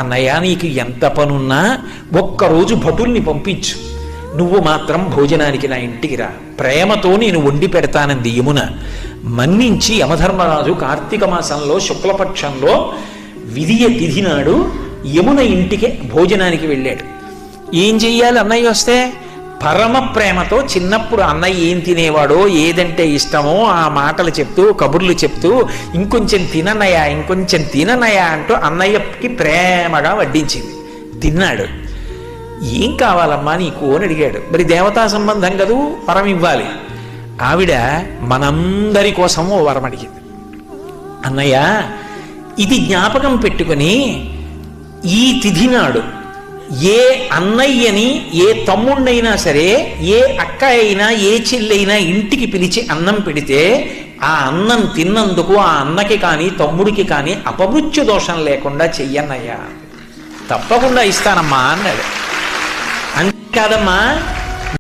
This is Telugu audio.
అన్నయ్య నీకు ఎంత పనున్నా ఒక్కరోజు భటుల్ని పంపించు, నువ్వు మాత్రం భోజనానికి నా ఇంటికి రా, ప్రేమతో నేను వండి పెడతానంది యమున. మన్నించి యమధర్మరాజు కార్తీక మాసంలో శుక్లపక్షంలో విధియ తిథి నాడు యమున ఇంటికి భోజనానికి వెళ్ళాడు. ఏం చెయ్యాలి అన్నయ్య వస్తే? పరమ ప్రేమతో చిన్నప్పుడు అన్నయ్య ఏం తినేవాడో, ఏదంటే ఇష్టమో ఆ మాటలు చెప్తూ కబుర్లు చెప్తూ ఇంకొంచెం తిననయా ఇంకొంచెం తిననయా అంటూ అన్నయ్యకి ప్రేమగా వడ్డించింది. తిన్నాడు. ఏం కావాలమ్మా నీకు అని అడిగాడు. మరి దేవతా సంబంధం కదూ, వరం ఇవ్వాలి. ఆవిడ మనందరి కోసం ఓ వరం అడిగింది. అన్నయ్య ఇది జ్ఞాపకం పెట్టుకుని ఈ తిథి నాడు ఏ అన్నయ్యని ఏ తమ్ముణ్ణైనా సరే, ఏ అక్క అయినా ఏ చెల్లైనా ఇంటికి పిలిచి అన్నం పెడితే ఆ అన్నం తిన్నందుకు ఆ అన్నకి కానీ తమ్ముడికి కానీ అపమృత్యు దోషం లేకుండా చెయ్యన్నయ్యా. తప్పకుండా ఇస్తానమ్మా అన్నాడు. అంతేకాదమ్మా,